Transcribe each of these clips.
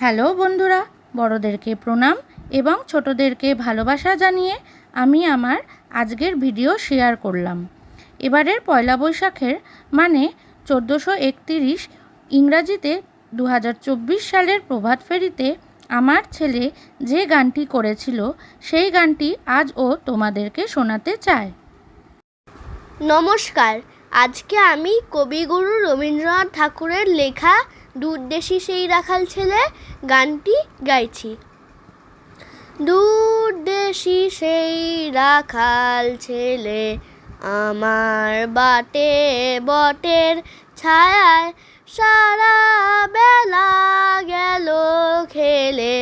Hello বন্ধুরা, বড়দেরকে প্রণাম এবং ছোটদেরকে ভালোবাসা জানিয়ে আমি আমার আজকের ভিডিও শেয়ার করলাম। এবারের পয়লা বৈশাখের মানে 1431 ইংরাজিতে 2024 সালের প্রভাত ফেরিতে আমার ছেলে যে গানটি করেছিল সেই গানটি আজ ও তোমাদেরকে শোনাতে চায়। নমস্কার, আজকে আমি কবিগুরু রবীন্দ্রনাথ ঠাকুরের লেখা দুধ দেশি সেই রাখাল ছেলে গানটি গাইছি। দুধ দেশি সেই রাখাল ছেলে আমার বাটে বটের ছায়ায় সারা বেলা গেল খেলে।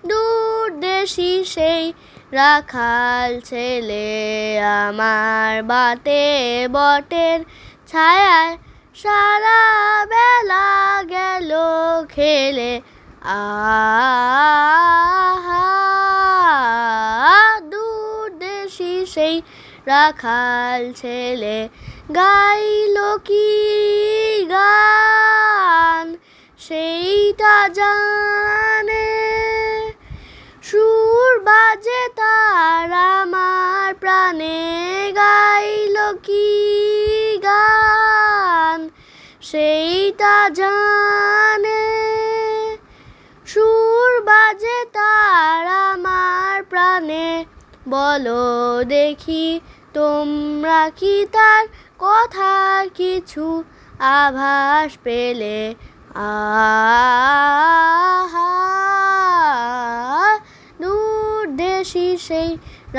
দুধ দেশি সেই রাখাল ছেলে আমার বাটে বটের ছায়ায় সারা বেলা গেল খেলে। দুধ দেশি সেই রাখাল ছেলে গাইল কি গান সেইটা জানে, সুর বাজে তার আমার প্রাণে। গাইল কি গান সেইটা জানে, সুর বাজে তার আমার প্রাণে। বলো দেখি তোমরা কি তার কথা কিছু আভাস পেলে? দুধ দেশি সেই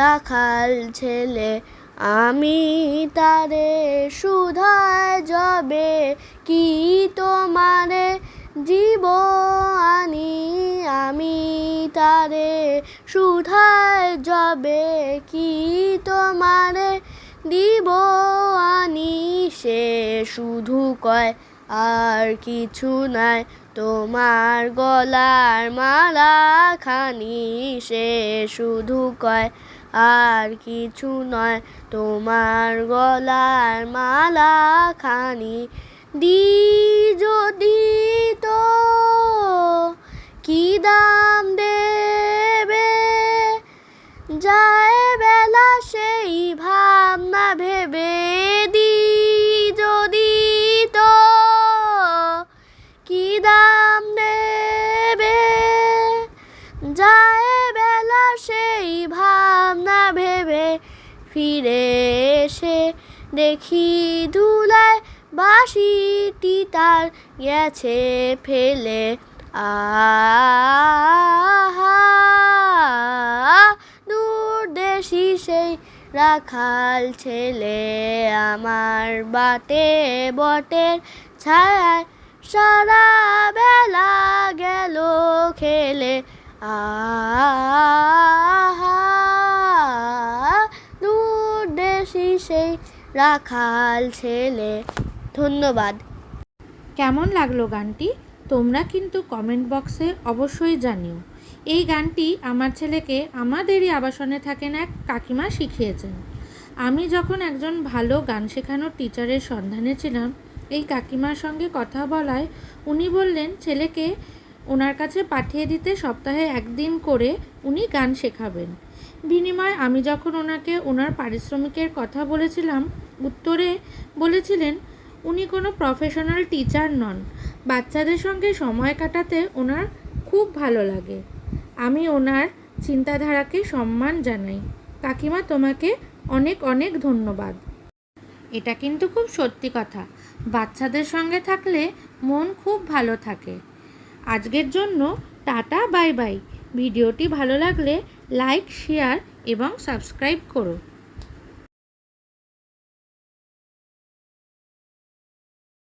রাখাল ছেলে আমি তারে সুধায় যাবে কি তোমারে জীব আনি। আমি তারে সুধায় যাবে কি তোমারে দিব আনি। সে শুধু কয় আর কিছু নাই তোমার গলার মালা খানি। সে শুধু কয় আর কিছু নয় তোমার গলার মালা খানি। যদি তো কি দাম দেবে, যায় বেলা সেই ভাবনা ভেবে। যদি তো কি দাম দেবে, যায় বেলা সেই ভাবনা ভেবে। ফিরে এসে দেখি ধুলায় বাঁশিটি তার গেছে ফেলে। দূর দেশি সেই রাখাল ছেলে আমার বাটে বটের ছায়ায় সারা বেলা গেল খেলে। দূর দেশি সেই রাখাল ছেলে। ধন্যবাদ। কেমন লাগলো গানটি তোমরা কিন্তু কমেন্ট বক্সে অবশ্যই জানিও। এই গানটি আমার ছেলেকে আমাদেরই আবাসনে থাকেন এক কাকিমা শিখিয়েছেন। আমি যখন একজন ভালো গান শেখানোর টিচারের সন্ধানে ছিলাম, এই কাকিমার সঙ্গে কথা বলায় উনি বললেন ছেলেকে ওনার কাছে পাঠিয়ে দিতে সপ্তাহে একদিন করে উনি গান শেখাবেন। বিনিময়ে আমি যখন ওনাকে ওনার পারিশ্রমিকের কথা বলেছিলাম, উত্তরে বলেছিলেন উনি কোনো প্রফেশনাল টিচার নন, বাচ্চাদের সঙ্গে সময় কাটাতে ওনার খুব ভালো লাগে। আমি ওনার চিন্তাধারাকে সম্মান জানাই। কাকিমা তোমাকে অনেক অনেক ধন্যবাদ। এটা কিন্তু খুব সত্যি কথা, বাচ্চাদের সঙ্গে থাকলে মন খুব ভালো থাকে। আজকের জন্য টাটা, বাই বাই। ভিডিওটি ভালো লাগলে লাইক, শেয়ার এবং সাবস্ক্রাইব করো।